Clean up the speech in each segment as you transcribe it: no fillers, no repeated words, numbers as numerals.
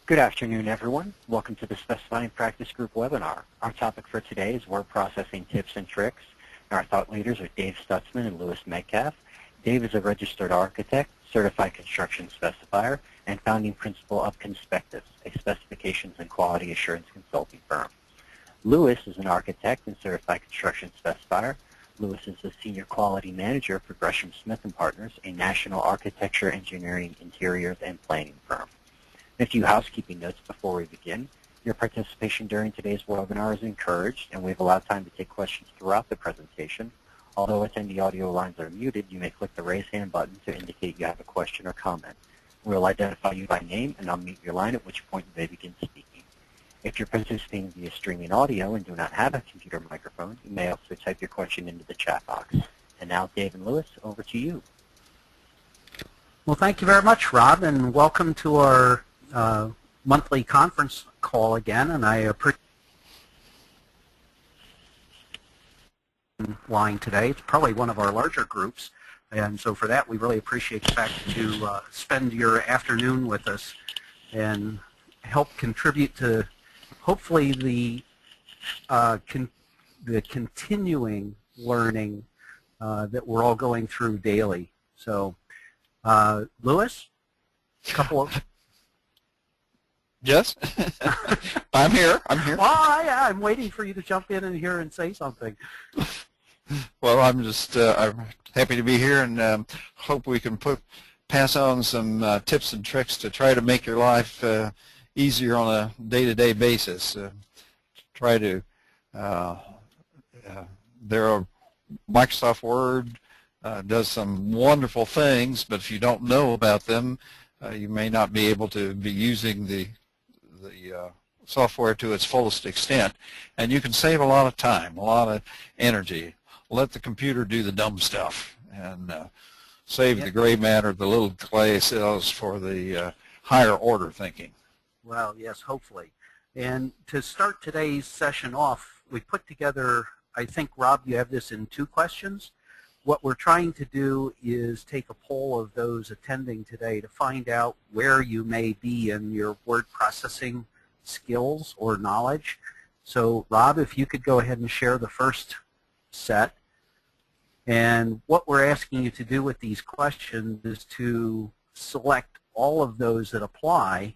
Good afternoon, everyone. Welcome to the Specifying Practice Group webinar. Our topic for today is word processing tips and tricks. Our thought leaders are Dave Stutzman and Louis Medcalf. Dave is a registered architect, certified construction specifier, and founding principal of Conspectives, a specifications and quality assurance consulting firm. Louis is an architect and certified construction specifier. Louis is the senior quality manager for Gresham Smith & Partners, a national architecture, engineering, interiors, and planning firm. A few housekeeping notes before we begin. Your participation during today's webinar is encouraged, and we've allowed time to take questions throughout the presentation. Although attendee audio lines are muted, you may click the raise hand button to indicate you have a question or comment. We'll identify you by name and unmute your line, at which point you may begin speaking. If you're participating via streaming audio and do not have a computer microphone, you may also type your question into the chat box. And now, Dave and Louis, over to you. Well, thank you very much, Rob, and welcome to our monthly conference call again, and I appreciate line today. It's probably one of our larger groups, and so for that we really appreciate the fact that you spend your afternoon with us and help contribute to hopefully the continuing learning that we're all going through daily. So, Louis, a couple of Yes, I'm here. Well, I'm waiting for you to jump in and here and say something. Well, I'm happy to be here, and hope we can pass on some tips and tricks to try to make your life easier on a day-to-day basis. Try to there are Microsoft Word does some wonderful things, but if you don't know about them, you may not be able to be using the software to its fullest extent, and you can save a lot of time, a lot of energy. Let the computer do the dumb stuff, and save the gray matter, the little clay cells for the higher order thinking. Well, yes, hopefully. And to start today's session off, we put together, I think, Rob, you have this in 2 questions. What we're trying to do is take a poll of those attending today to find out where you may be in your word processing skills or knowledge. So, Rob, if you could go ahead and share the first set. And what we're asking you to do with these questions is to select all of those that apply .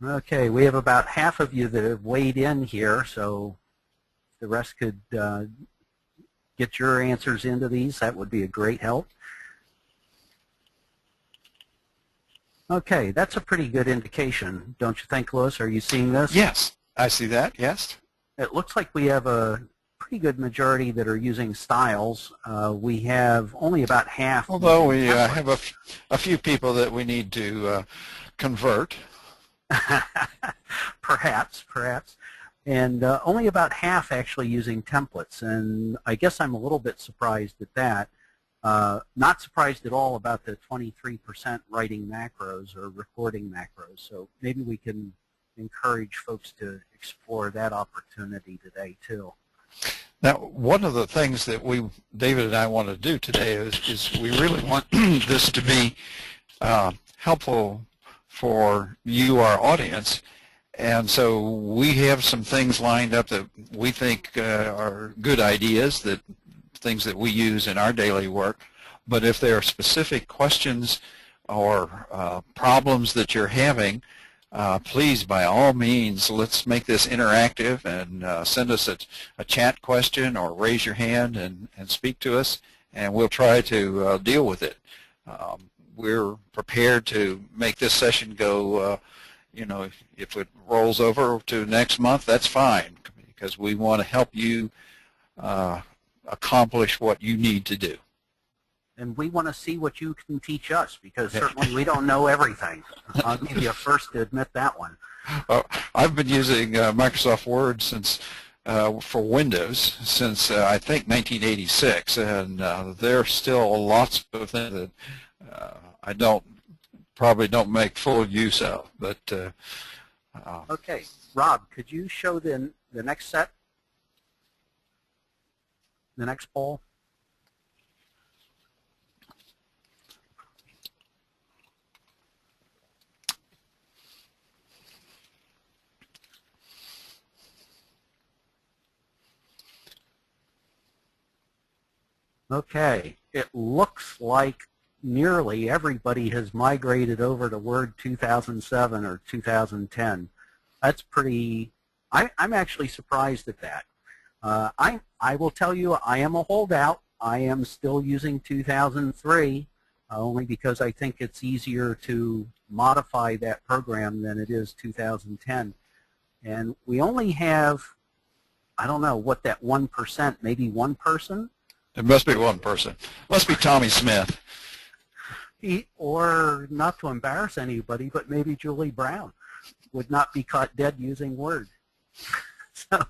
Okay, we have about half of you that have weighed in here, so if the rest could get your answers into these, that would be a great help. Okay, that's a pretty good indication, don't you think, Louis? Are you seeing this? Yes, I see that, yes. It looks like we have a pretty good majority that are using styles. We have only about half. Although we have a few people that we need to convert. Perhaps. And only about half actually using templates, and I guess I'm a little bit surprised at that. Not surprised at all about the 23% writing macros or recording macros, so maybe we can encourage folks to explore that opportunity today too. Now, one of the things that David and I want to do today is we really want this to be helpful for you, our audience, and so we have some things lined up that we think are good ideas, things that we use in our daily work. But if there are specific questions or problems that you're having, please, by all means, let's make this interactive and send us a chat question or raise your hand and speak to us, and we'll try to deal with it. We're prepared to make this session go, if it rolls over to next month, that's fine, because we want to help you accomplish what you need to do. And we want to see what you can teach us, because certainly we don't know everything. I'll give you a first to admit that one. I've been using Microsoft Word since for Windows since I think 1986, and there are still lots of things that I probably don't make full use of. But okay, Rob, could you show the next set, the next poll? Okay, it looks like nearly everybody has migrated over to Word 2007 or 2010. That's pretty, I'm actually surprised at that. I will tell you, I am a holdout. I am still using 2003 only because I think it's easier to modify that program than it is 2010. And we only have, I don't know what that 1%, maybe one person. It must be one person. Must be Tommy Smith. Or not to embarrass anybody, but maybe Julie Brown would not be caught dead using Word. So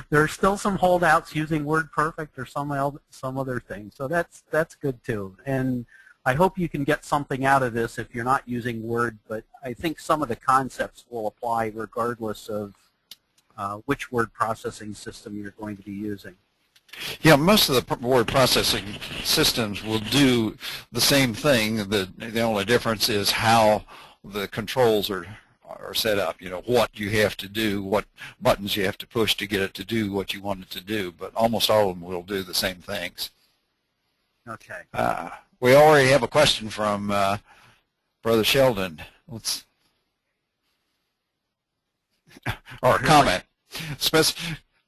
there are still some holdouts using WordPerfect or some other thing. So that's good too. And I hope you can get something out of this if you're not using Word. But I think some of the concepts will apply regardless of which word processing system you're going to be using. Yeah, most of the word processing systems will do the same thing. The only difference is how the controls are set up. You know, what you have to do, what buttons you have to push to get it to do what you want it to do. But almost all of them will do the same things. Okay. We already have a question from Brother Sheldon. Or a comment.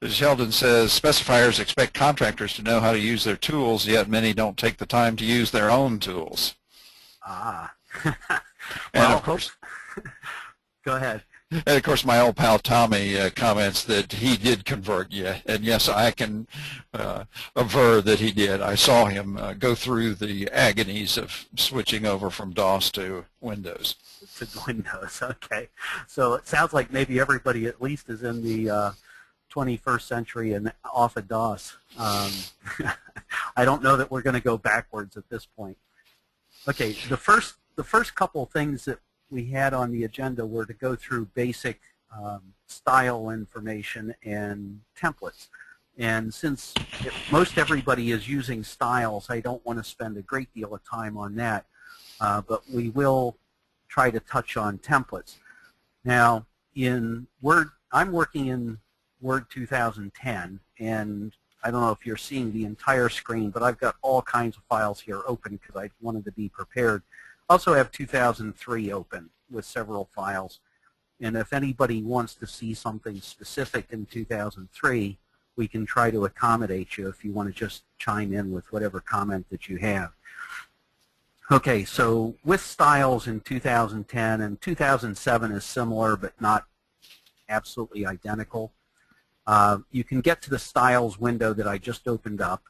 Sheldon says, specifiers expect contractors to know how to use their tools, yet many don't take the time to use their own tools. Ah. And of course, go ahead. And of course, my old pal Tommy comments that he did convert, yeah, and yes, I can aver that he did. I saw him go through the agonies of switching over from DOS to Windows. To Windows, okay. So it sounds like maybe everybody at least is in the 21st century and off of DOS. I don't know that we're going to go backwards at this point. Okay, the first couple things that we had on the agenda were to go through basic style information and templates. And since most everybody is using styles, I don't want to spend a great deal of time on that. But we will try to touch on templates. Now, in Word, I'm working in Word 2010, and I don't know if you're seeing the entire screen, but I've got all kinds of files here open because I wanted to be prepared. I also have 2003 open with several files, and if anybody wants to see something specific in 2003, we can try to accommodate you if you want to just chime in with whatever comment that you have. Okay, so with styles in 2010, and 2007 is similar but not absolutely identical. You can get to the styles window that I just opened up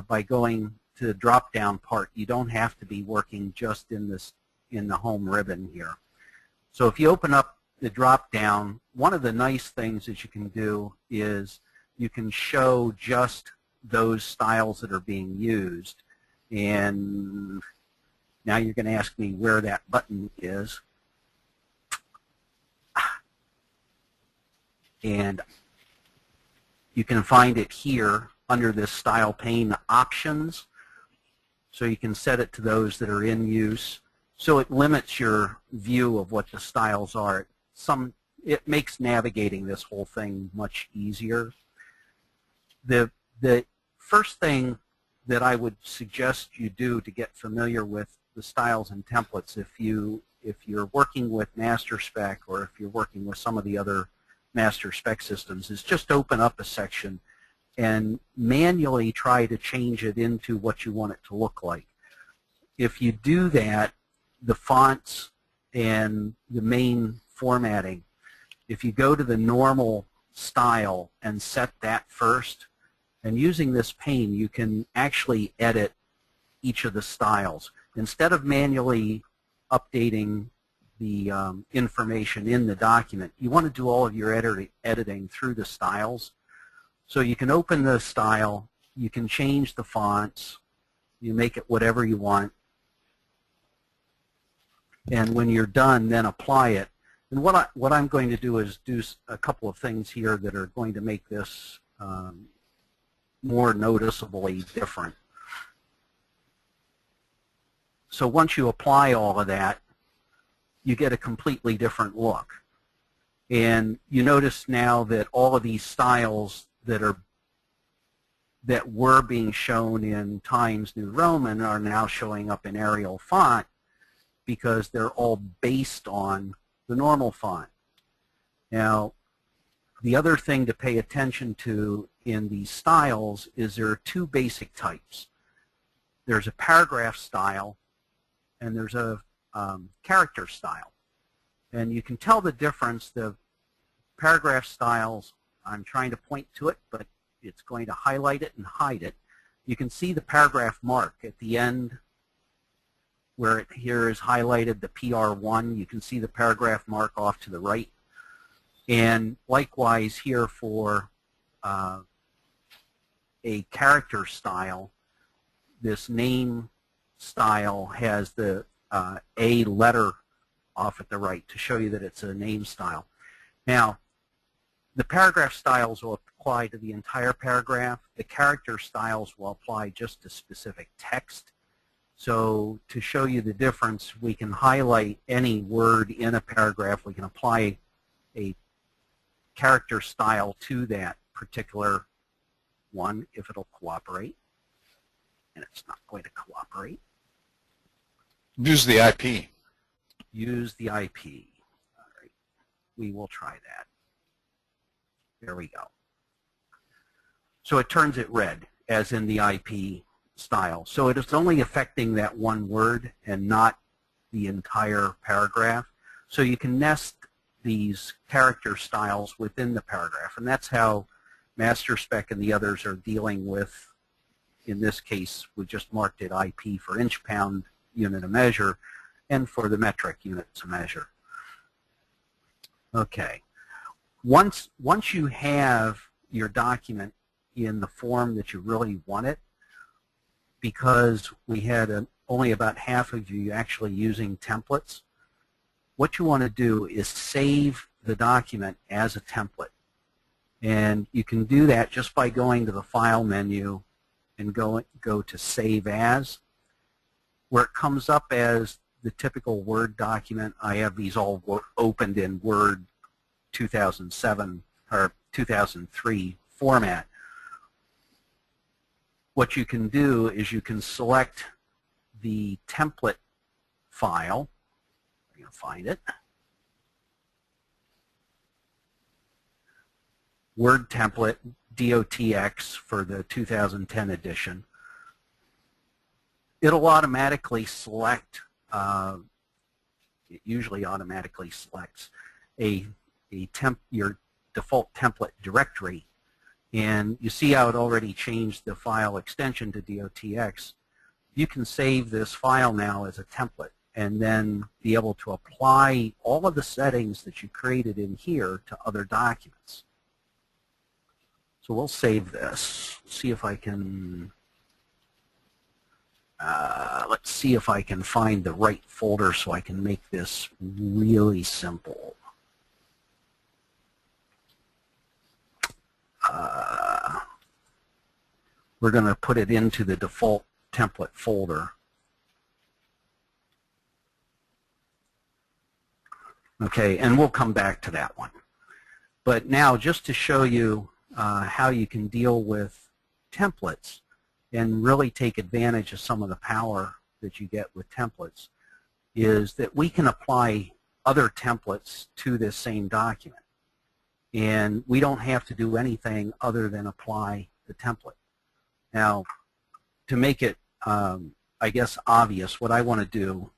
by going to the drop-down part. You don't have to be working just in the home ribbon here. So if you open up the drop-down, one of the nice things that you can do is you can show just those styles that are being used. And now you're going to ask me where that button is. And you can find it here under this style pane options. So you can set it to those that are in use. So it limits your view of what the styles are. It makes navigating this whole thing much easier. The first thing that I would suggest you do to get familiar with the styles and templates, if you're working with MasterSpec or if you're working with some of the other MasterSpec systems, is just open up a section and manually try to change it into what you want it to look like. If you do that, the fonts and the main formatting, if you go to the normal style and set that first, and using this pane, you can actually edit each of the styles. Instead of manually updating the information in the document, you want to do all of your editing through the styles. So you can open the style, you can change the fonts, you make it whatever you want, and when you're done, then apply it. And what I'm going to do is do a couple of things here that are going to make this more noticeably different. So once you apply all of that, you get a completely different look. And you notice now that all of these styles that were being shown in Times New Roman are now showing up in Arial font because they're all based on the normal font. Now, the other thing to pay attention to in these styles is there are two basic types. There's a paragraph style and there's a character style. And you can tell the difference. The paragraph styles, I'm trying to point to it, but it's going to highlight it and hide it. You can see the paragraph mark at the end where it here is highlighted, the PR1. You can see the paragraph mark off to the right. And likewise here for a character style, this name style has the A letter off at the right to show you that it's a name style. Now, the paragraph styles will apply to the entire paragraph. The character styles will apply just to specific text. So to show you the difference, we can highlight any word in a paragraph. We can apply a character style to that particular one if it'll cooperate. And it's not going to cooperate. Use the IP. Use the IP. All right. We will try that. There we go. So it turns it red, as in the IP style. So it is only affecting that one word and not the entire paragraph. So you can nest these character styles within the paragraph, and that's how MasterSpec and the others are dealing with. In this case, we just marked it IP for inch-pound unit of measure and for the metric units of measure. Okay. Once you have your document in the form that you really want it, because we had only about half of you actually using templates, what you want to do is save the document as a template. And you can do that just by going to the File menu and go to Save As, where it comes up as the typical Word document. I have these all opened in Word 2007 or 2003 format. What you can do is you can select the template file. I'm going to find it. Word template, Autotext for the 2010 edition. It'll automatically select, it usually automatically selects your default template directory. And you see how it already changed the file extension to Autotext. You can save this file now as a template and then be able to apply all of the settings that you created in here to other documents. So we'll save this. See if I can, let's see if I can find the right folder so I can make this really simple. We're going to put it into the default template folder. Okay, and we'll come back to that one. But now, just to show you how you can deal with templates and really take advantage of some of the power that you get with templates, is that we can apply other templates to this same document. And we don't have to do anything other than apply the template. Now, to make it, I guess, obvious, what I want to do,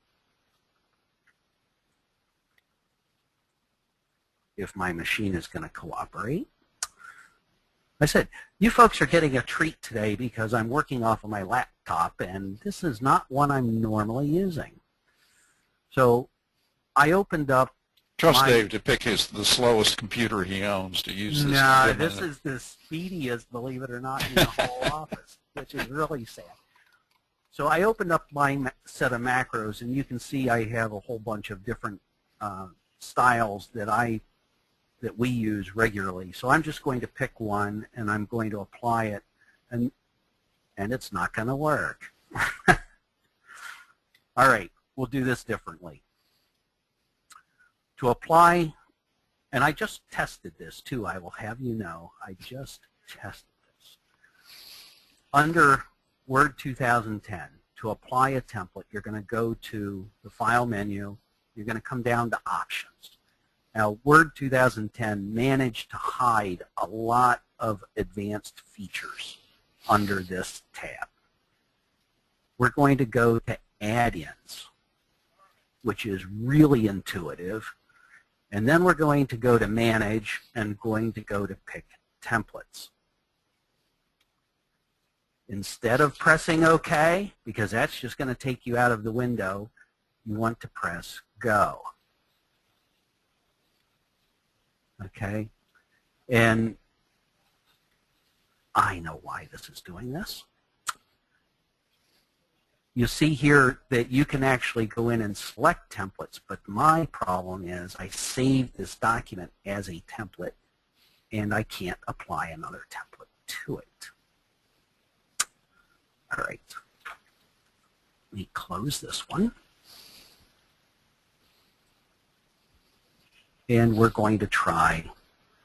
if my machine is going to cooperate, I said, you folks are getting a treat today because I'm working off of my laptop, and this is not one I'm normally using. So I opened up Trust Dave to pick the slowest computer he owns to use this. No, this is the speediest, believe it or not, in the whole office, which is really sad. So I opened up my set of macros, and you can see I have a whole bunch of different styles that we use regularly. So I'm just going to pick one, and I'm going to apply it, and it's not going to work. All right, we'll do this differently. To apply, and I just tested this too, I will have you know, I just tested this. Under Word 2010, to apply a template, you're going to go to the File menu, you're going to come down to Options. Now, Word 2010 managed to hide a lot of advanced features under this tab. We're going to go to Add-ins, which is really intuitive. And then we're going to go to Manage and going to go to Pick Templates. Instead of pressing OK, because that's just going to take you out of the window, you want to press Go. Okay? And I know why this is doing this. You see here that you can actually go in and select templates, but my problem is I saved this document as a template, and I can't apply another template to it. All right. Let me close this one. And we're going to try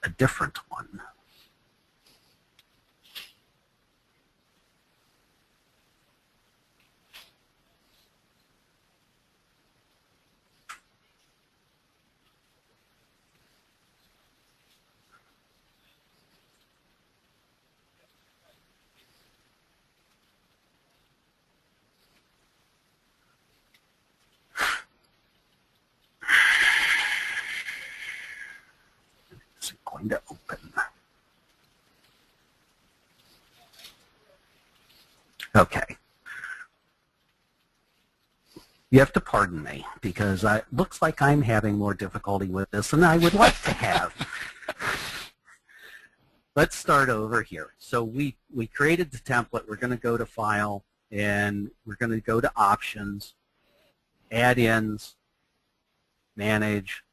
a different one. Going to open. Okay. You have to pardon me because it looks like I'm having more difficulty with this than I would like to have. Let's start over here. So we created the template. We're going to go to File, and we're going to go to Options, Add-ins, Manage,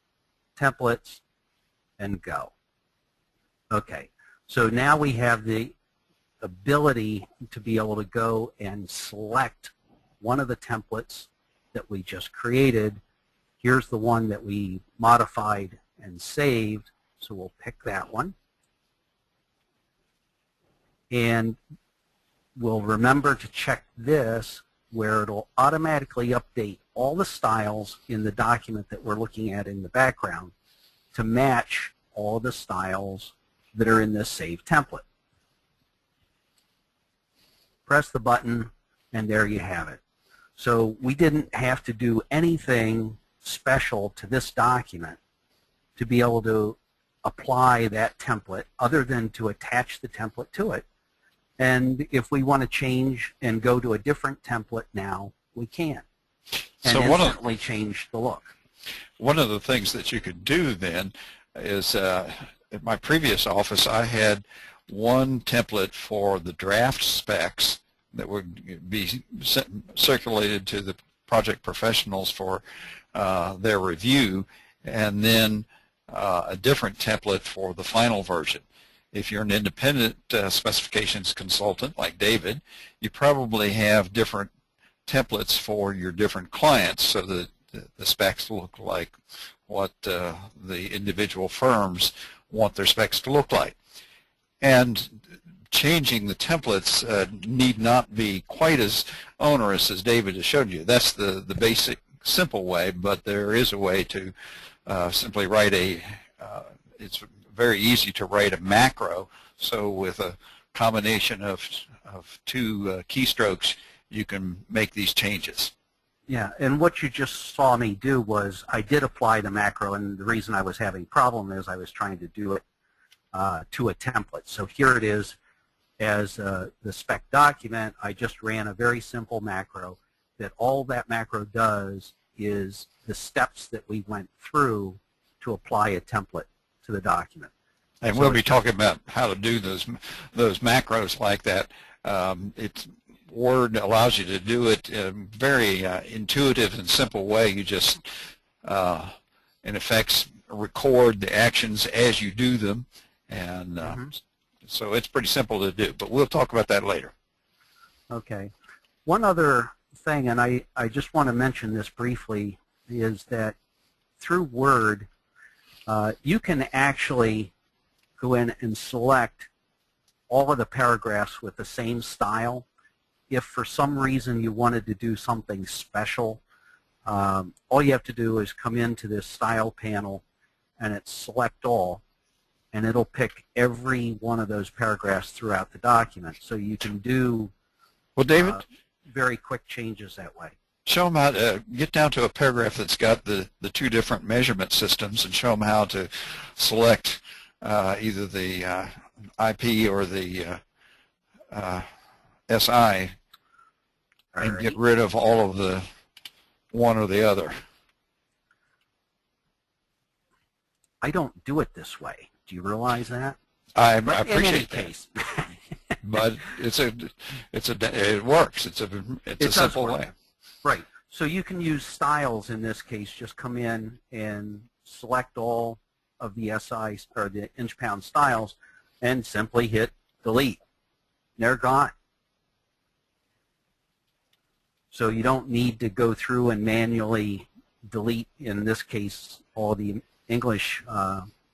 Templates, and Go. Okay, so now we have the ability to be able to go and select one of the templates that we just created. Here's the one that we modified and saved, so we'll pick that one. And we'll remember to check this where it'll automatically update all the styles in the document that we're looking at in the background to match all the styles that are in this Save template. Press the button, and there you have it. So we didn't have to do anything special to this document to be able to apply that template other than to attach the template to it. And if we want to change and go to a different template now, we can. And so instantly change the look. One of the things that you could do then is at my previous office, I had one template for the draft specs that would be circulated to the project professionals for their review, and then a different template for the final version. If you're an independent specifications consultant like David, you probably have different templates for your different clients so that the specs look like what the individual firms want their specs to look like. And changing the templates need not be quite as onerous as David has showed you. That's the basic, simple way, but there is a way to simply write it's very easy to write a macro, so with a combination of two keystrokes, you can make these changes. Yeah, and what you just saw me do was I did apply the macro, and the reason I was having problem is I was trying to do it to a template. So here it is as the spec document. I just ran a very simple macro that all that macro does is the steps that we went through to apply a template to the document. And we'll be talking about how to do those macros like that. Word allows you to do it in a very intuitive and simple way. You just, in effect, record the actions as you do them, and so it's pretty simple to do. But we'll talk about that later. Okay. One other thing, and I just want to mention this briefly, is that through Word, you can actually go in and select all of the paragraphs with the same style. If for some reason you wanted to do something special, all you have to do is come into this style panel and it's select all, and it'll pick every one of those paragraphs throughout the document. So you can do David, very quick changes that way. Show them how to get down to a paragraph that's got the two different measurement systems, and show them how to select either the IP or the SI and get rid of all of the one or the other. I don't do it this way. Do you realize that? I appreciate that. Case. But it works. It's a simple way. Right. So you can use styles in this case. Just come in and select all of the SI or the inch-pound styles and simply hit delete. They're gone. So you don't need to go through and manually delete, in this case, all the English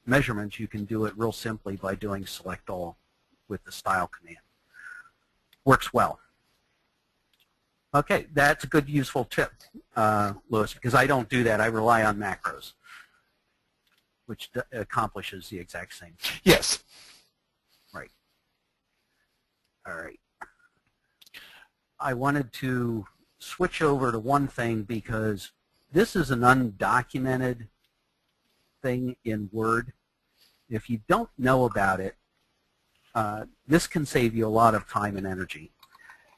measurements. You can do it real simply by doing select all with the style command. Works well. Okay, that's a good useful tip, Louis, because I don't do that. I rely on macros, which accomplishes the exact same thing. Yes. Right. All right. I wanted to switch over to one thing because this is an undocumented thing in Word. If you don't know about it, this can save you a lot of time and energy.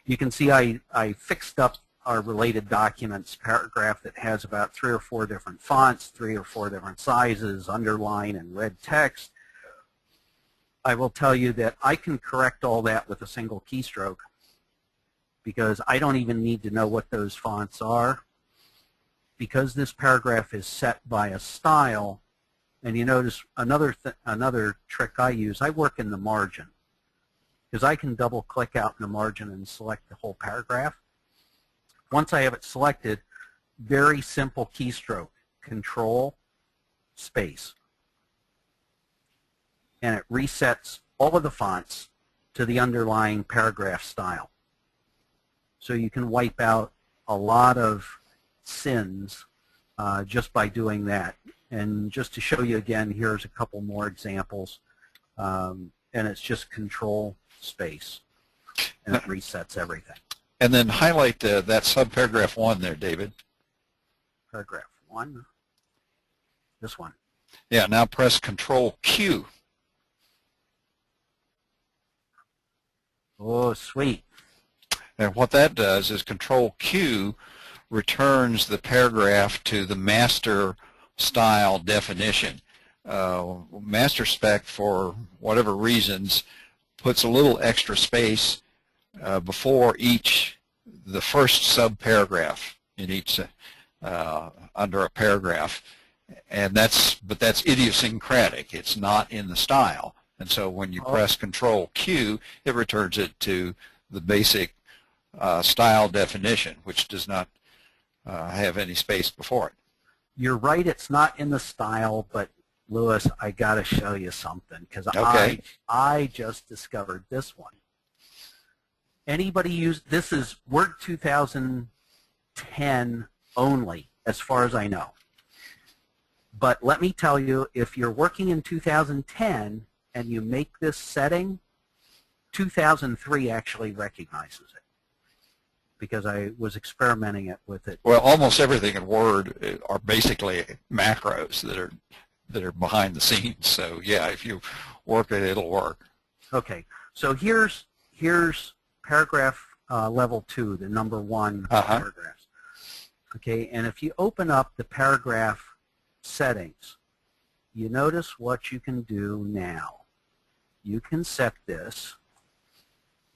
You can see I fixed up our related documents paragraph that has about 3 or 4 different fonts, 3 or 4 different sizes, underline and red text. I will tell you that I can correct all that with a single keystroke because I don't even need to know what those fonts are. Because this paragraph is set by a style, and you notice another trick I use, I work in the margin. Because I can double click out in the margin and select the whole paragraph. Once I have it selected, very simple keystroke, Control, space. And it resets all of the fonts to the underlying paragraph style. So you can wipe out a lot of sins just by doing that. And just to show you again, here's a couple more examples. And it's just Control, space, and it resets everything. And then highlight that subparagraph 1 there, David. Paragraph 1. This one. Yeah, now press Control Q. Oh, sweet. And what that does is Control Q returns the paragraph to the master style definition. Master spec, for whatever reasons, puts a little extra space before the first subparagraph in each under a paragraph, and that's idiosyncratic. It's not in the style, and so when you press Control Q, it returns it to the basic style definition, which does not have any space before it. You're right. It's not in the style, but Louis, I got to show you something because I just discovered this one. Anybody use this? Is Word 2010 only, as far as I know. But let me tell you, if you're working in 2010 and you make this setting, 2003 actually recognizes it because I was experimenting with it. Well, almost everything in Word are basically macros that are behind the scenes. So yeah, if you work it, it'll work. Okay. So here's paragraph level 2, the number 1 paragraphs. Okay, and if you open up the paragraph settings, you notice what you can do now. You can set this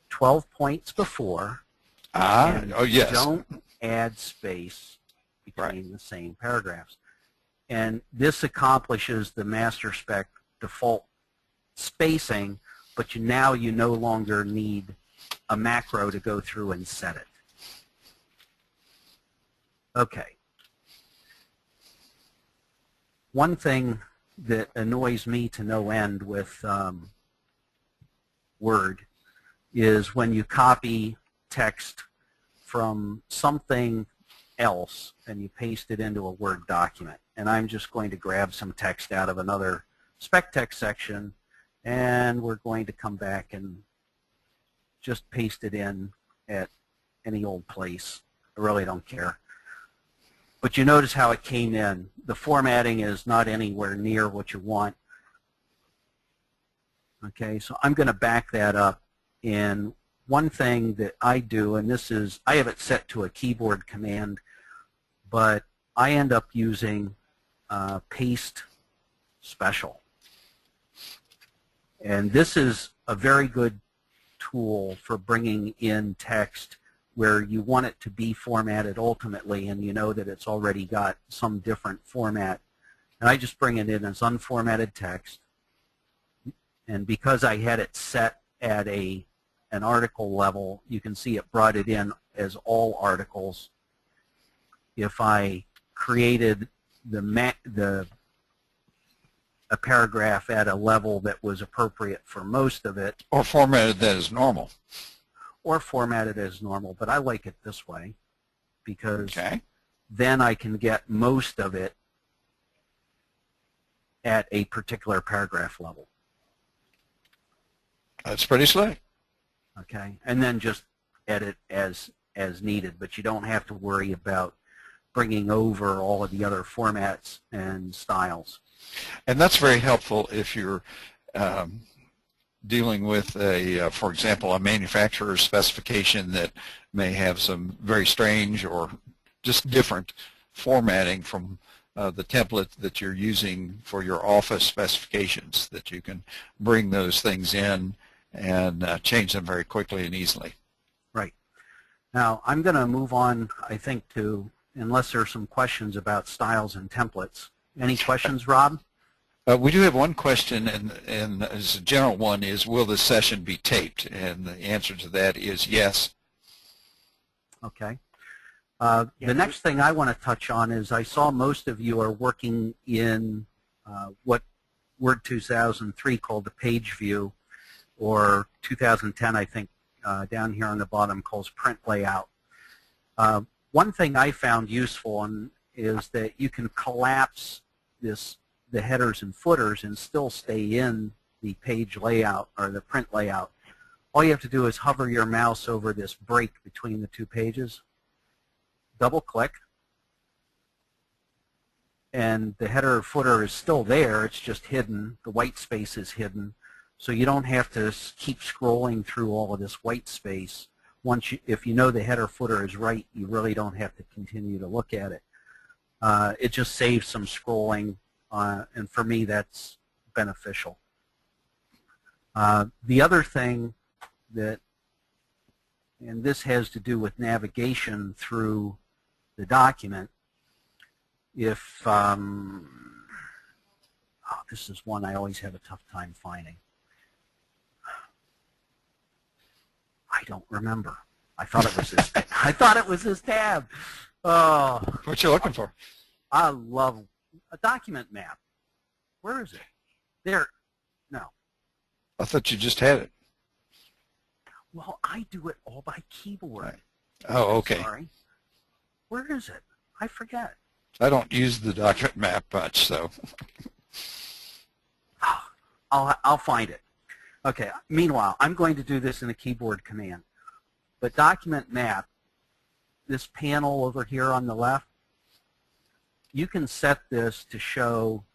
12 points before, and oh yes. don't add space between the same paragraphs. And this accomplishes the master spec default spacing, but now you no longer need a macro to go through and set it. Okay. One thing that annoys me to no end with Word is when you copy text from something else and you paste it into a Word document. And I'm just going to grab some text out of another spec text section, and we're going to come back and just paste it in at any old place. I really don't care. But you notice how it came in. The formatting is not anywhere near what you want. Okay, so I'm going to back that up. And one thing that I do, and this is, I have it set to a keyboard command, but I end up using paste special. And this is a very good tool for bringing in text where you want it to be formatted ultimately, and you know that it's already got some different format. And I just bring it in as unformatted text. And because I had it set at an article level, you can see it brought it in as all articles. If I created a paragraph at a level that was appropriate for most of it. Or formatted that as normal. Or formatted as normal, but I like it this way because then I can get most of it at a particular paragraph level. That's pretty slick. Okay, and then just edit as needed, but you don't have to worry about bringing over all of the other formats and styles. And that's very helpful if you're dealing with for example, a manufacturer's specification that may have some very strange or just different formatting from the template that you're using for your office specifications, that you can bring those things in and change them very quickly and easily. Right. Now, I'm going to move on, I think, to, unless there are some questions about styles and templates. Any questions, Rob? We do have one question, and as a general one is, will the session be taped? And the answer to that is yes. Okay. The next thing I want to touch on is I saw most of you are working in what Word 2003 called the page view, or 2010, I think, down here on the bottom calls print layout. One thing I found useful is that you can collapse the headers and footers and still stay in the page layout or the print layout. All you have to do is hover your mouse over this break between the two pages, double click, and the header or footer is still there. It's just hidden. The white space is hidden. So you don't have to keep scrolling through all of this white space. If you know the header footer is right, you really don't have to continue to look at it. It just saves some scrolling. And for me, that's beneficial. The other thing that, and this has to do with navigation through the document, if, this is one I always have a tough time finding. I don't remember. I thought it was this. I thought it was this tab. Oh. What you looking for? I love a document map. Where is it? There. No. I thought you just had it. Well, I do it all by keyboard. Right. Oh, okay. Sorry. Where is it? I forget. I don't use the document map much, so. I'll find it. Okay. Meanwhile, I'm going to do this in a keyboard command. But document map, this panel over here on the left, you can set this to show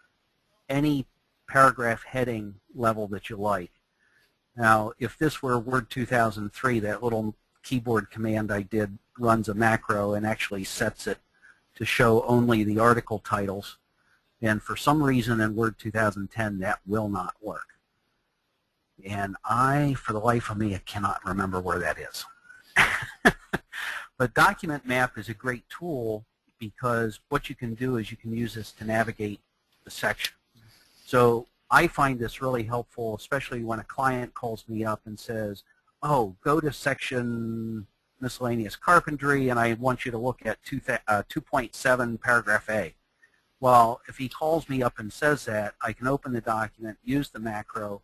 any paragraph heading level that you like. Now, if this were Word 2003, that little keyboard command I did runs a macro and actually sets it to show only the article titles. And for some reason in Word 2010, that will not work. And I, for the life of me, I cannot remember where that is. But Document Map is a great tool because what you can do is you can use this to navigate the section. So I find this really helpful, especially when a client calls me up and says, oh, go to section miscellaneous carpentry, and I want you to look at 2.7 paragraph A. Well, if he calls me up and says that, I can open the document, use the macro,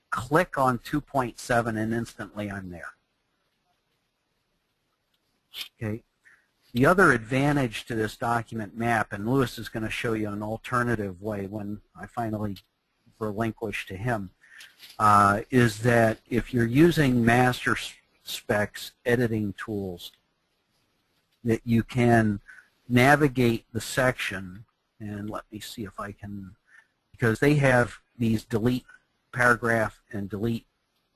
click on 2.7, and instantly I'm there. Okay. The other advantage to this document map, and Louis is going to show you an alternative way when I finally relinquish to him, is that if you're using master specs editing tools, that you can navigate the section, and let me see if I can, because they have these delete paragraph and delete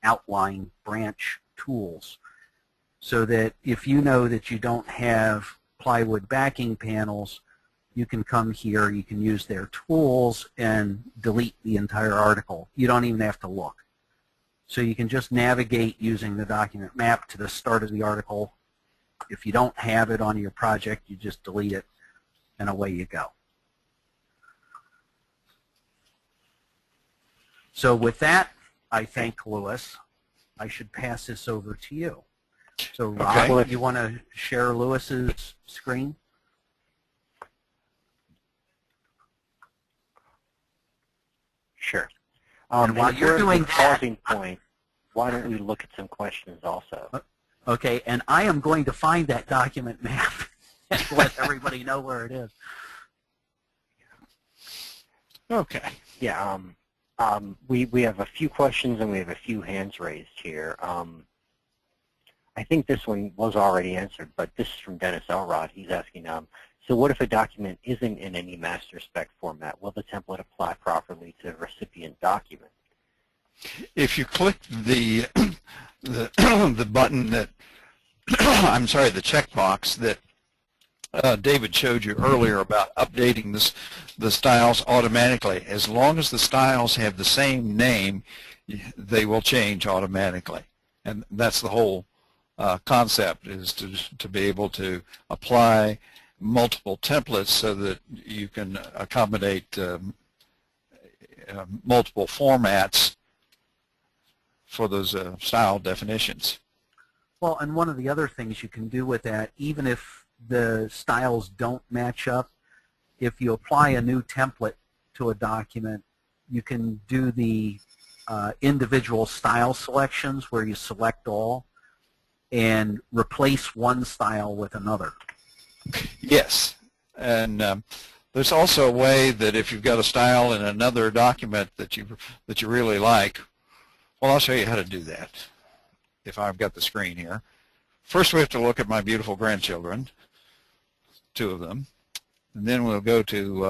outline branch tools, so that if you know that you don't have plywood backing panels, you can come here, you can use their tools and delete the entire article. You don't even have to look. So you can just navigate using the document map to the start of the article. If you don't have it on your project, you just delete it, and away you go. So with that, I thank Louis. I should pass this over to you. So Rob, Okay. you want to share Louis's screen? Sure. And while you're doing that, pausing point, why don't we look at some questions also? okay, and I am going to find that document map and let everybody know where it is. Okay. Yeah, we have a few questions and we have a few hands raised here. I think this one was already answered, but this is from Dennis Elrod. He's asking, so what if a document isn't in any master spec format? Will the template apply properly to the recipient document? If you click the the button that I'm sorry, the checkbox that David showed you earlier about updating the styles automatically, as long as the styles have the same name, they will change automatically, and that's the whole concept, is to be able to apply multiple templates so that you can accommodate multiple formats for those style definitions. Well, and one of the other things you can do with that, even if the styles don't match up, if you apply a new template to a document, you can do the individual style selections where you select all and replace one style with another. Yes, and there's also a way that if you've got a style in another document that you really like, well, I'll show you how to do that if I've got the screen here. First we have to look at my beautiful grandchildren, 2 of them, and then we'll go to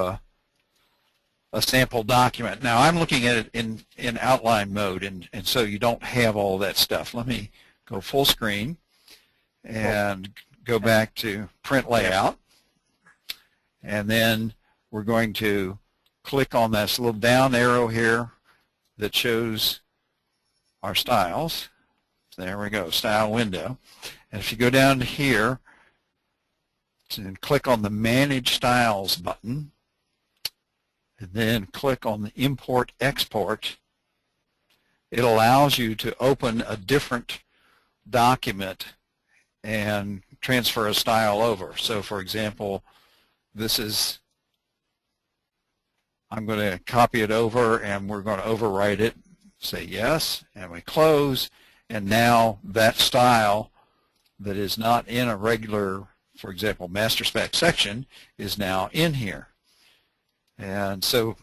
a sample document. Now I'm looking at it in outline mode, and so you don't have all that stuff. Let me go full screen and go back to print layout, and then we're going to click on this little down arrow here that shows our styles. There we go, style window. And if you go down to here and click on the Manage Styles button, and then click on the Import Export, it allows you to open a different document and transfer a style over. So for example, this is, I'm going to copy it over and we're going to overwrite it, say yes, and we close, and now that style that is not in a regular, for example, master spec section is now in here. And so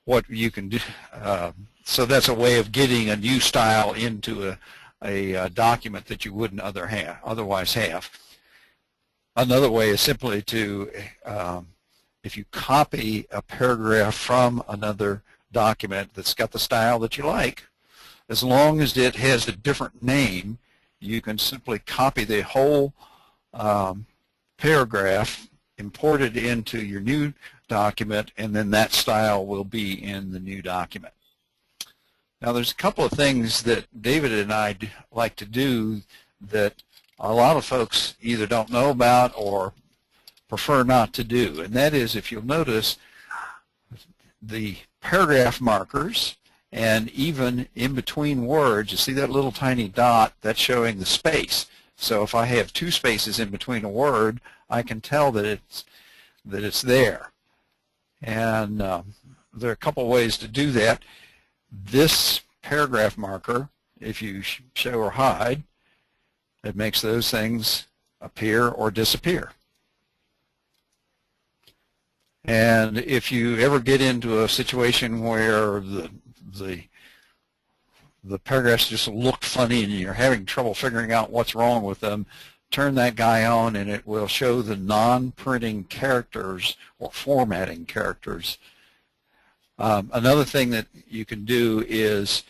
what you can do, so that's a way of getting a new style into a document that you wouldn't otherwise have. Another way is simply to, if you copy a paragraph from another document that's got the style that you like, as long as it has a different name, you can simply copy the whole paragraph import it into your new document, and then that style will be in the new document. Now there's a couple of things that David and I like to do that a lot of folks either don't know about or prefer not to do, and that is, if you'll notice, the paragraph markers, and even in between words, you see that little tiny dot, that's showing the space. So if I have 2 spaces in between a word, I can tell that it's there. And there are a couple ways to do that. This paragraph marker, if you show or hide, it makes those things appear or disappear. And if you ever get into a situation where the paragraphs just look funny and you're having trouble figuring out what's wrong with them, turn that guy on and it will show the non-printing characters or formatting characters. Another thing that you can do is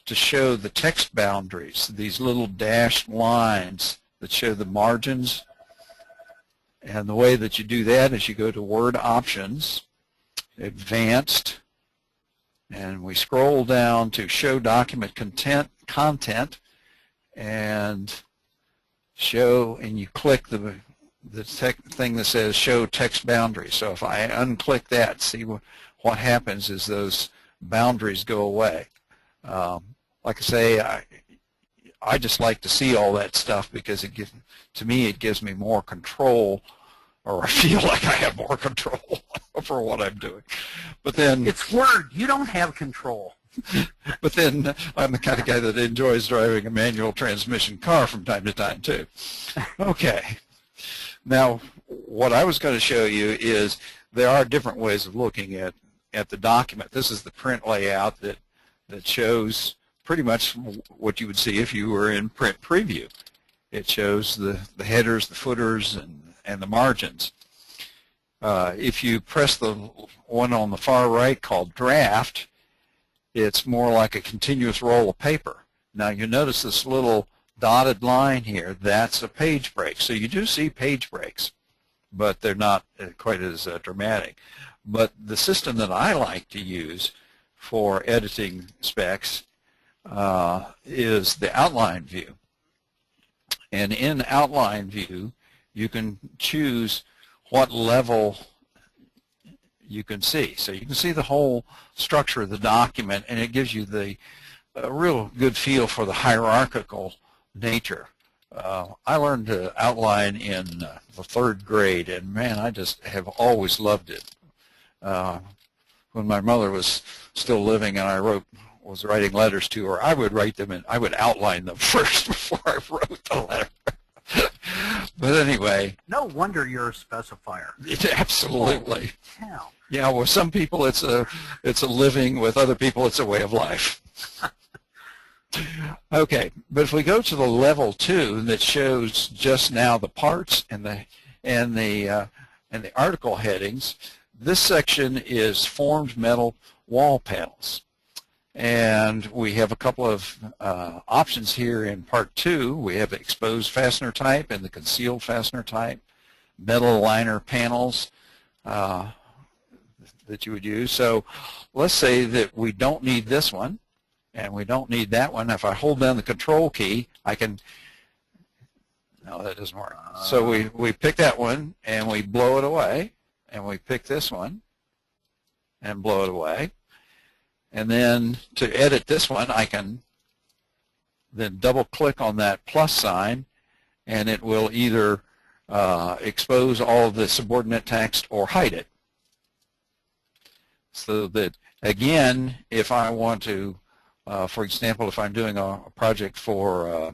to show the text boundaries, these little dashed lines that show the margins. And the way that you do that is you go to Word Options, Advanced, and we scroll down to Show Document Content, and show, and you click the thing that says Show Text Boundaries. So if I unclick that, see what happens is those boundaries go away. Like I say, I just like to see all that stuff because to me it gives me more control, or I feel like I have more control over what I'm doing. But then it's Word. You don't have control. But then I'm the kind of guy that enjoys driving a manual transmission car from time to time too. Okay. Now what I was going to show you is there are different ways of looking at the document. This is the print layout that shows pretty much what you would see if you were in print preview. It shows the headers, the footers, and the margins. If you press the one on the far right called Draft, it's more like a continuous roll of paper. Now you notice this little dotted line here, that's a page break. So you do see page breaks, but they're not quite as dramatic. But the system that I like to use for editing specs is the outline view. And in outline view, you can choose what level you can see. So you can see the whole structure of the document, and it gives you a real good feel for the hierarchical nature. I learned to outline in the 3rd grade, and man, I just have always loved it. When my mother was still living and I was writing letters to her, I would write them and I would outline them first before I wrote the letter. But anyway. No wonder you're a specifier. Absolutely. Yeah. Yeah, with some people it's a living, with other people it's a way of life. Okay, but if we go to the level 2 that shows just now the parts and the article headings, this section is formed metal wall panels. And we have a couple of options here in part 2. We have exposed fastener type and the concealed fastener type, metal liner panels that you would use. So let's say that we don't need this one and we don't need that one. If I hold down the control key, I can, no, that doesn't work. So we pick that one and we blow it away, and we pick this one and blow it away. And then to edit this one, I can then double click on that plus sign, and it will either expose all of the subordinate text or hide it. So that, again, if I want to, for example, if I'm doing a project for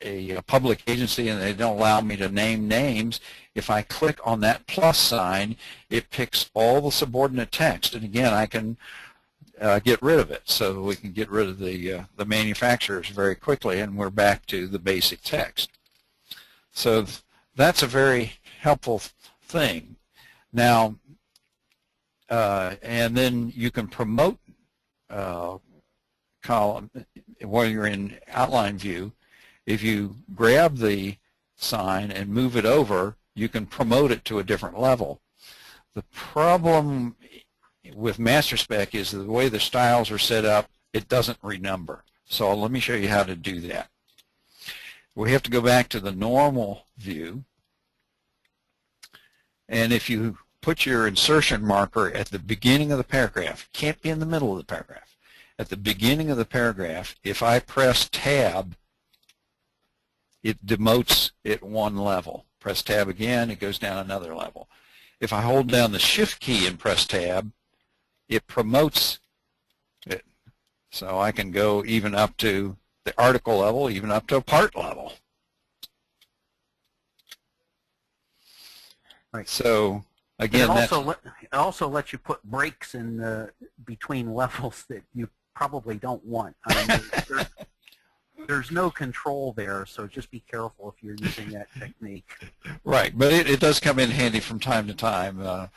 a public agency and they don't allow me to name names, if I click on that plus sign, it picks all the subordinate text. And again, I can get rid of it. So we can get rid of the manufacturers very quickly, and we're back to the basic text. So that's a very helpful thing. Now, and then you can promote column while you're in outline view. If you grab the sign and move it over, you can promote it to a different level. The problem with MasterSpec is the way the styles are set up, it doesn't renumber. So let me show you how to do that. We have to go back to the normal view, and if you put your insertion marker at the beginning of the paragraph, can't be in the middle of the paragraph. At the beginning of the paragraph, if I press Tab, it demotes it one level. Press Tab again, it goes down another level. If I hold down the Shift key and press Tab, it promotes it. So I can go even up to the article level, even up to a part level. Right. So again, it also lets you put breaks in between levels that you probably don't want. I mean, there's no control there, so just be careful if you're using that technique. Right, but it does come in handy from time to time.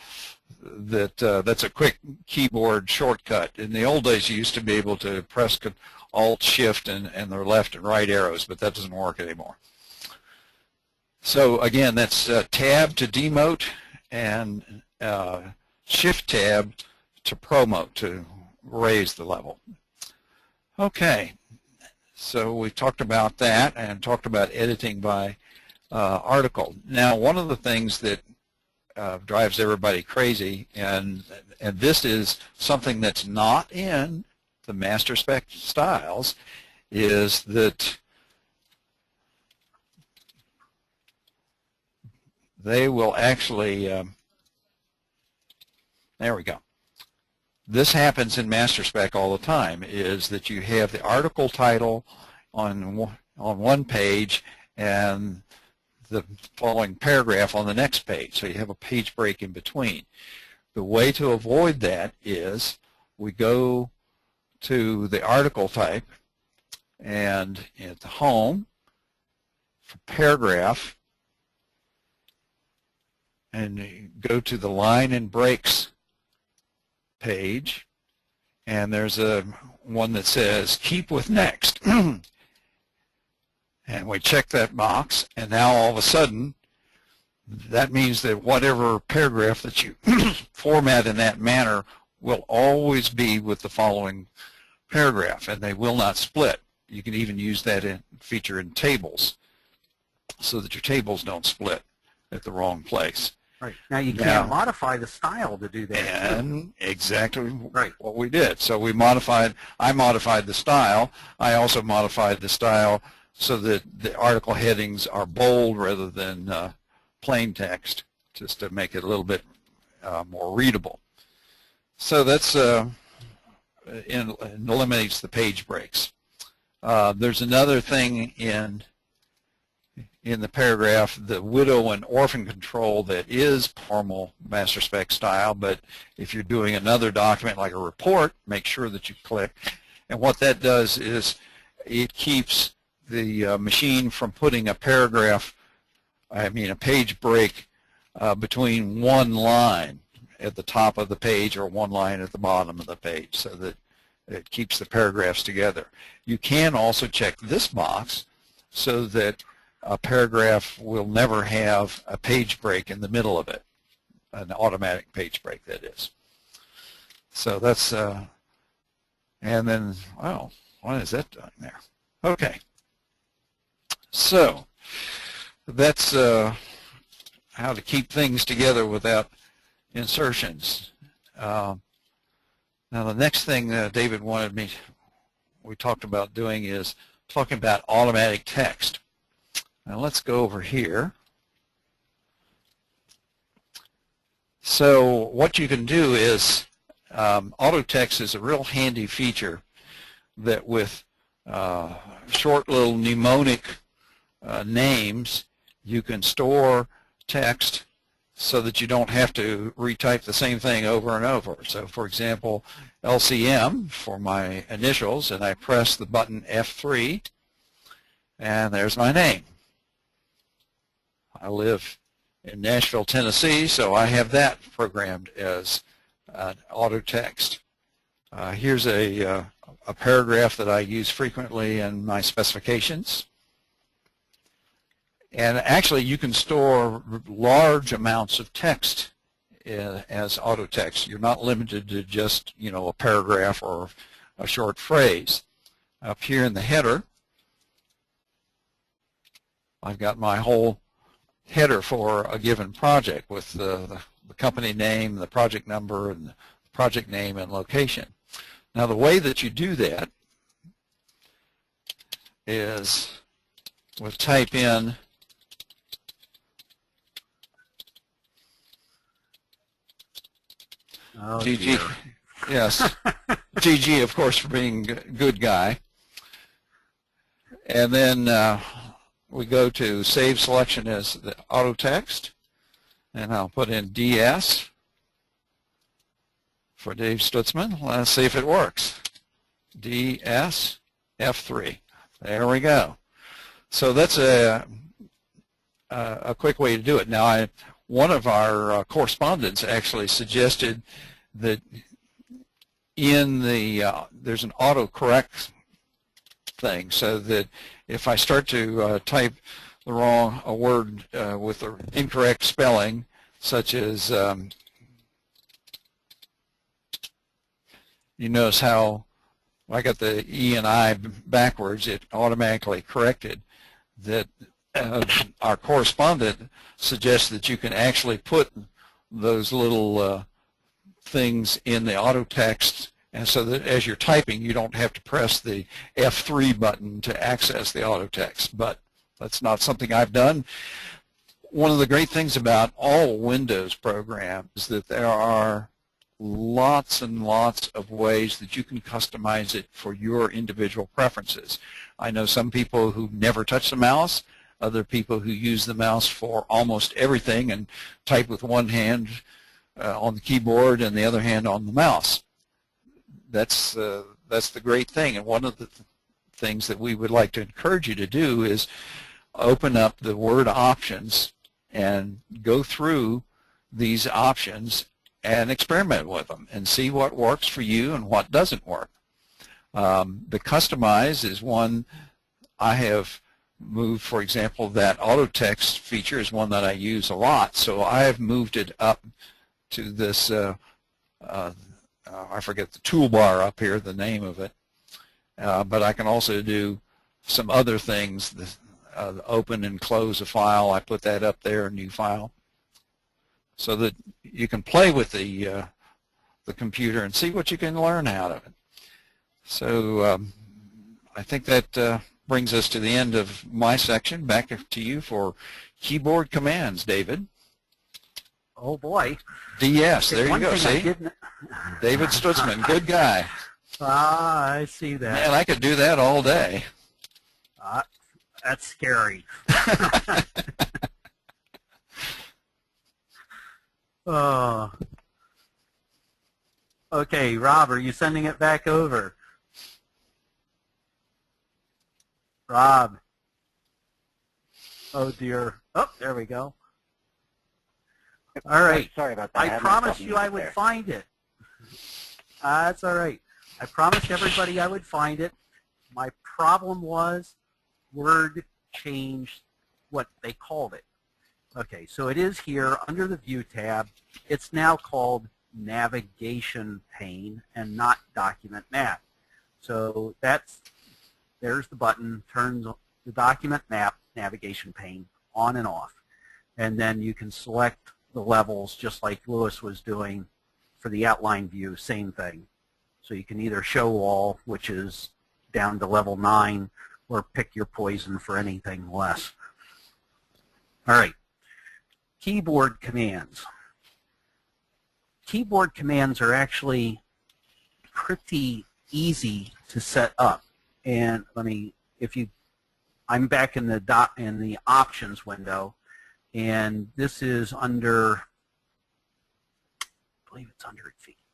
That's a quick keyboard shortcut. In the old days, you used to be able to press Alt, Shift, and the left and right arrows, but that doesn't work anymore. So again, that's Tab to demote and Shift Tab to promote, to raise the level. Okay, so we talked about that and talked about editing by article. Now, one of the things that drives everybody crazy, and this is something that's not in the MasterSpec styles, is that they will actually, there we go. This happens in MasterSpec all the time, is that you have the article title on one page and the following paragraph on the next page, so you have a page break in between. The way to avoid that is we go to the article type, and at the home, for paragraph, and go to the line and breaks page, and there's one that says keep with next. And we check that box, and now all of a sudden that means that whatever paragraph that you format in that manner will always be with the following paragraph, and they will not split. You can even use that feature in tables so that your tables don't split at the wrong place. Right. Now you can't modify the style to do that. And exactly right what we did. So I modified the style. I also modified the style so that the article headings are bold rather than plain text, just to make it a little bit more readable. So that's eliminates the page breaks. There's another thing in the paragraph, the widow and orphan control, that is formal MasterSpec style, but if you're doing another document like a report, make sure that you click. And what that does is it keeps the machine from putting a page break between one line at the top of the page or one line at the bottom of the page, so that it keeps the paragraphs together. You can also check this box so that a paragraph will never have a page break in the middle of it, an automatic page break, that is. So that's, and then, wow, what is that doing there? Okay. So that's how to keep things together without insertions. Now the next thing David wanted we talked about doing is talking about automatic text. Now let's go over here. So what you can do is, Autotext is a real handy feature that with short little mnemonic names, you can store text so that you don't have to retype the same thing over and over. So for example, LCM for my initials, and I press the button F3, and there's my name. I live in Nashville, Tennessee, so I have that programmed as auto text. Here's a paragraph that I use frequently in my specifications. And actually, you can store large amounts of text as Autotext. You're not limited to just, a paragraph or a short phrase. Up here in the header, I've got my whole header for a given project with the company name, the project number, and the project name and location. Now, the way that you do that is we'll type in GG. Dear. Yes, GG, of course, for being a good guy. And then we go to save selection as the Autotext, and I'll put in DS for Dave Stutzman. Let's see if it works. DS F3. There we go. So that's a quick way to do it. Now, one of our correspondents actually suggested that in the there's an autocorrect thing, so that if I start to type a word with an incorrect spelling, such as you notice how I got the E and I backwards, it automatically corrected that. Our correspondent suggests that you can actually put those little things in the Autotext, and so that as you're typing, you don't have to press the F3 button to access the Autotext. But that's not something I've done. One of the great things about all Windows programs is that there are lots and lots of ways that you can customize it for your individual preferences. I know some people who never touch the mouse, other people who use the mouse for almost everything and type with one hand on the keyboard and the other hand on the mouse. That's the great thing. And one of the things that we would like to encourage you to do is open up the Word options and go through these options and experiment with them and see what works for you and what doesn't work. The Customize is one I have moved. For example, that Autotext feature is one that I use a lot, so I have moved it up to this, I forget the toolbar up here, the name of it, but I can also do some other things, the open and close a file. I put that up there, a new file, so that you can play with the computer and see what you can learn out of it. So I think that brings us to the end of my section. Back to you for keyboard commands, David. Oh boy. DS, there you go, see? David Stutzman, good guy. Ah, I see that. Man, I could do that all day. That's scary. Oh. Okay, Rob, are you sending it back over? Rob. Oh dear. Oh, there we go. All right. Sorry about that. I promised you I would find it. That's all right. I promised everybody I would find it. My problem was Word changed what they called it. Okay, so it is here under the View tab. It's now called Navigation Pane and not Document Map. So there's the button, turns the Document Map Navigation Pane on and off. And then you can select the levels just like Louis was doing for the outline view, same thing. So you can either show all, which is down to level 9, or pick your poison for anything less. All right, keyboard commands. Keyboard commands are actually pretty easy to set up. And I'm back in the options window, and this is under, I believe it's under advanced.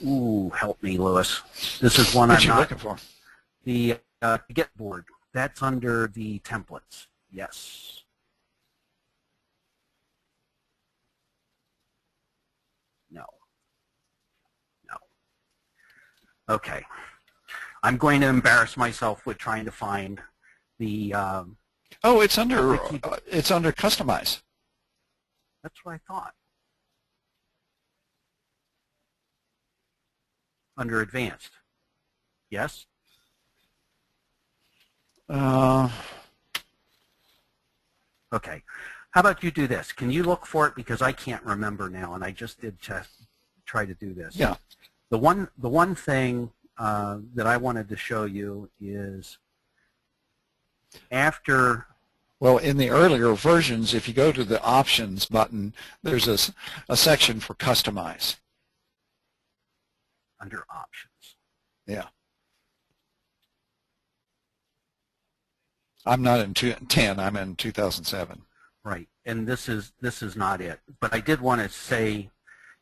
Ooh, help me, Louis. This is one I'm not looking for. The get board. That's under the templates. Yes. Okay. I'm going to embarrass myself with trying to find the. Oh, it's under Customize. That's what I thought. Under Advanced. Yes. Okay. How about you do this? Can you look for it, because I can't remember now, and I just did try to do this. Yeah. The one thing that I wanted to show you is after. Well, in the earlier versions, if you go to the Options button, there's a section for Customize. Under Options. Yeah. I'm not in 10. I'm in 2007. Right, and this is not it. But I did want to say,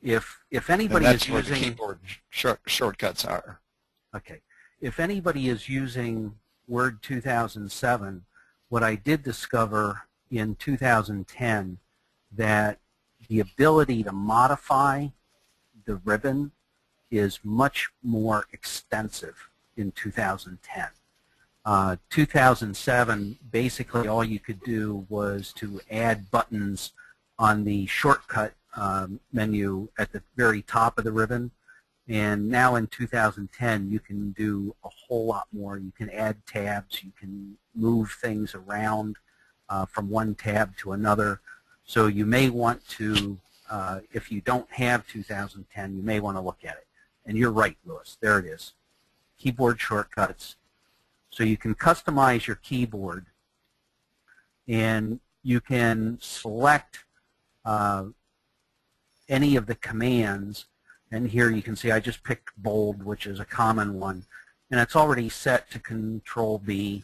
if anybody and that's is where using the keyboard shortcuts are. Okay, if anybody is using Word 2007, what I did discover in 2010 that the ability to modify the ribbon is much more extensive in 2010. 2007, basically all you could do was to add buttons on the shortcut menu at the very top of the ribbon. And now in 2010, you can do a whole lot more. You can add tabs. You can move things around from one tab to another. So you may want to, if you don't have 2010, you may want to look at it. And you're right, Louis. There it is. Keyboard shortcuts. So you can customize your keyboard, and you can select any of the commands. And here you can see I just picked bold, which is a common one, and it's already set to Control B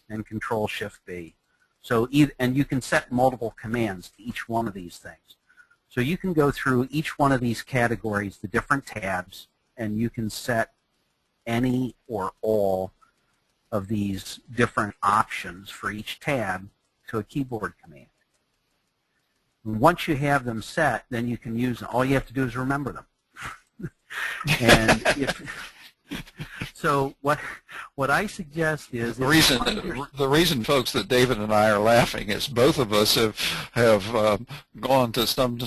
and Control Shift B. So and you can set multiple commands to each one of these things. So you can go through each one of these categories, the different tabs, and you can set any or all of these different options for each tab to a keyboard command. And once you have them set, then you can use them. All you have to do is remember them. And so what I suggest is the reason, folks, that David and I are laughing is both of us have gone to some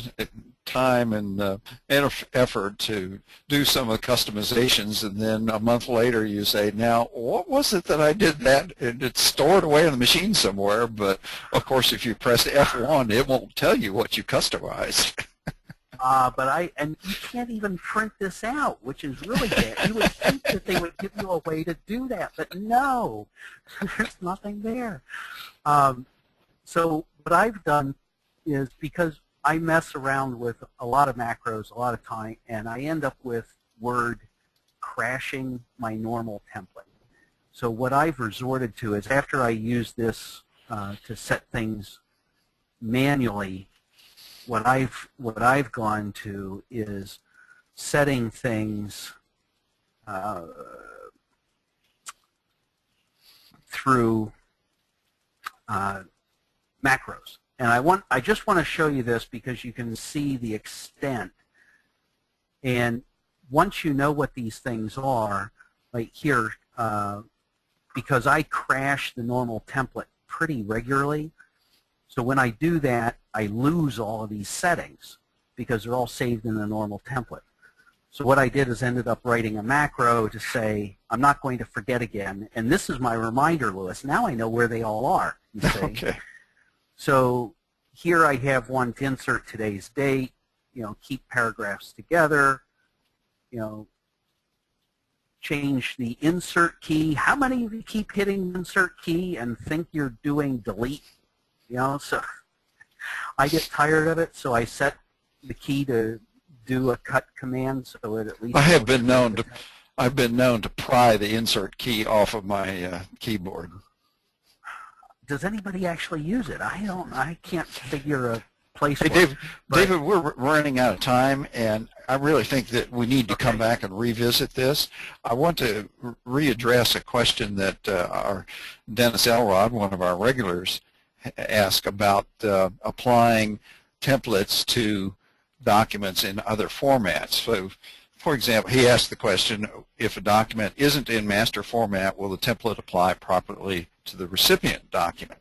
time and effort to do some of the customizations, and then a month later you say, now what was it that I did that? And it's stored away in the machine somewhere, but of course if you press F1 it won't tell you what you customized. And you can't even print this out, which is really bad. You would think that they would give you a way to do that, but no, there's nothing there. So what I've done is, because I mess around with a lot of macros a lot of time, and I end up with Word crashing my normal template. So what I've resorted to is, after I use this to set things manually, what I've gone to is setting things through macros. And I just want to show you this because you can see the extent. And once you know what these things are, like here, because I crash the normal template pretty regularly, so when I do that, I lose all of these settings because they're all saved in the normal template. So what I did is ended up writing a macro to say, I'm not going to forget again. And this is my reminder, Louis. Now I know where they all are. You see? Okay. So here I have one to insert today's date, keep paragraphs together, change the insert key. How many of you keep hitting the insert key and think you're doing delete? So I get tired of it, so I set the key to do a cut command, so it at least. I've been known to pry the insert key off of my keyboard. Does anybody actually use it? I can't figure a place. Hey, David, we're running out of time, and I really think that we need to come back and revisit this. I want to readdress a question that our Dennis Elrod, one of our regulars, asked about applying templates to documents in other formats. So for example, he asked the question, if a document isn't in master format, will the template apply properly to the recipient document?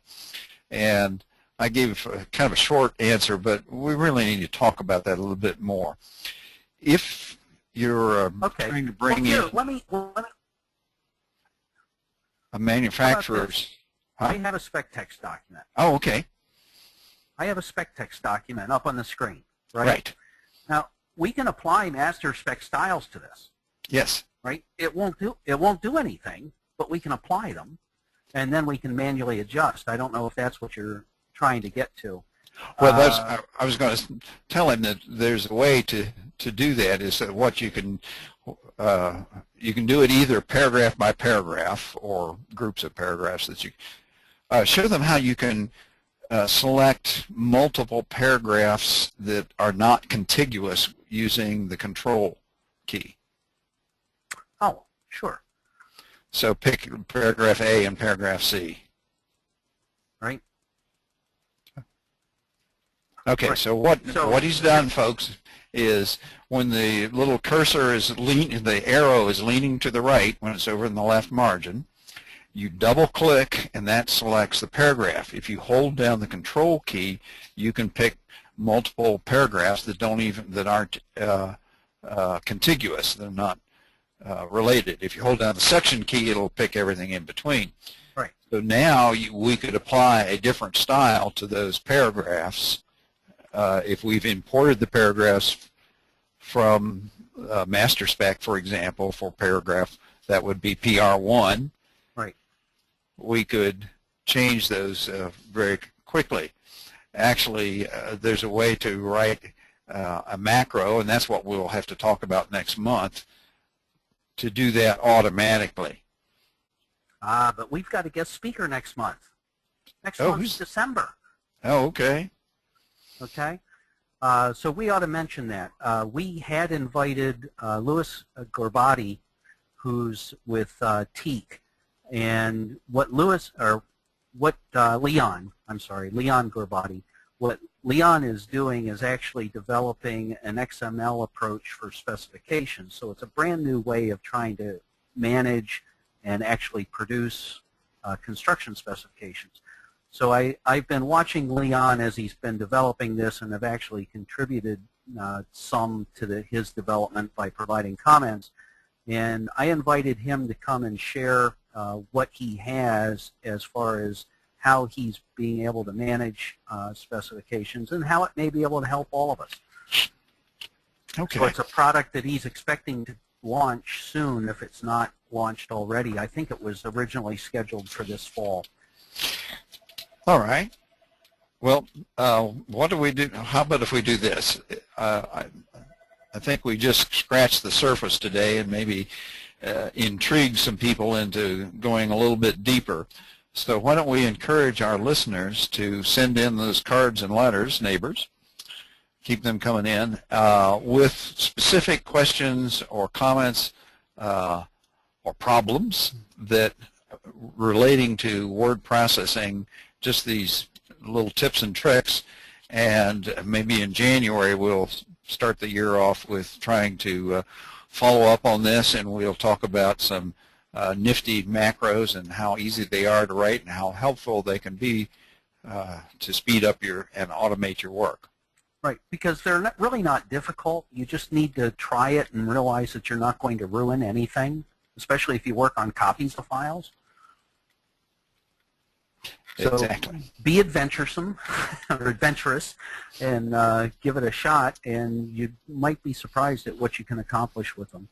And I gave kind of a short answer, but we really need to talk about that a little bit more. If you're trying to bring in let me a manufacturer's... I have a spec text document. Oh, okay. I have a spec text document up on the screen, right? Right. Now, we can apply master spec styles to this. Yes. Right? It won't do anything, but we can apply them, and then we can manually adjust. I don't know if that's what you're trying to get to. Well, I was going to tell him that there's a way to do that. Is that what you can do it either paragraph by paragraph or groups of paragraphs that you show them how you can select multiple paragraphs that are not contiguous using the control key. Oh, sure. So pick paragraph A and paragraph C. Right. Okay, right. so what he's done, folks, is when the little cursor is the arrow is leaning to the right when it's over in the left margin, you double click and that selects the paragraph. If you hold down the control key, you can pick multiple paragraphs that aren't contiguous. They're not related. If you hold down the section key, it'll pick everything in between. Right. So now we could apply a different style to those paragraphs. If we've imported the paragraphs from master spec, for example, for paragraph that would be PR1. Right. We could change those very quickly. Actually, there's a way to write a macro, and that's what we'll have to talk about next month, to do that automatically. But we've got a guest speaker next month. Next month's December. Oh, okay. Okay. So we ought to mention that. We had invited Louis Gorbati, who's with Teak, and Leon Gorbati, what Leon is doing is actually developing an XML approach for specifications. So it's a brand new way of trying to manage and actually produce construction specifications. So I've been watching Leon as he's been developing this, and have actually contributed some to his development by providing comments. And I invited him to come and share what he has as far as how he's being able to manage specifications and how it may be able to help all of us. Okay. So it's a product that he's expecting to launch soon if it's not launched already. I think it was originally scheduled for this fall. All right. Well, what do we do? How about if we do this? I think we just scratched the surface today and maybe intrigue some people into going a little bit deeper. So why don't we encourage our listeners to send in those cards and letters, neighbors, keep them coming in, with specific questions or comments or problems that relating to word processing, just these little tips and tricks, and maybe in January we'll start the year off with trying to follow up on this, and we'll talk about some nifty macros and how easy they are to write and how helpful they can be to speed up and automate your work. Right, because they're really not difficult. You just need to try it and realize that you're not going to ruin anything, especially if you work on copies of files. So exactly. Be adventuresome or adventurous and give it a shot, and you might be surprised at what you can accomplish with them.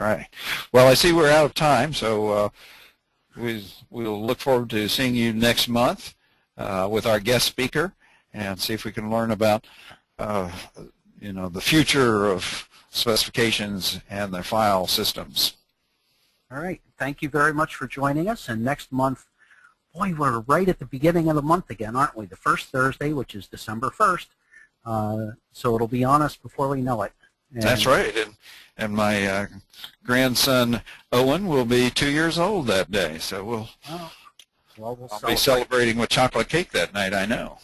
All right. Well, I see we're out of time, so we'll look forward to seeing you next month with our guest speaker and see if we can learn about the future of specifications and their file systems. All right. Thank you very much for joining us. And next month, boy, we're right at the beginning of the month again, aren't we? The first Thursday, which is December 1st. So it'll be on us before we know it. And that's right. And my grandson, Owen, will be 2 years old that day. So we'll be celebrating with chocolate cake that night, I know.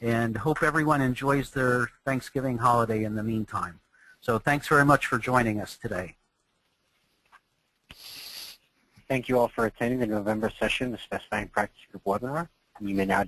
And hope everyone enjoys their Thanksgiving holiday in the meantime. So thanks very much for joining us today. Thank you all for attending the November session of the Specifying Practice Group webinar. You may now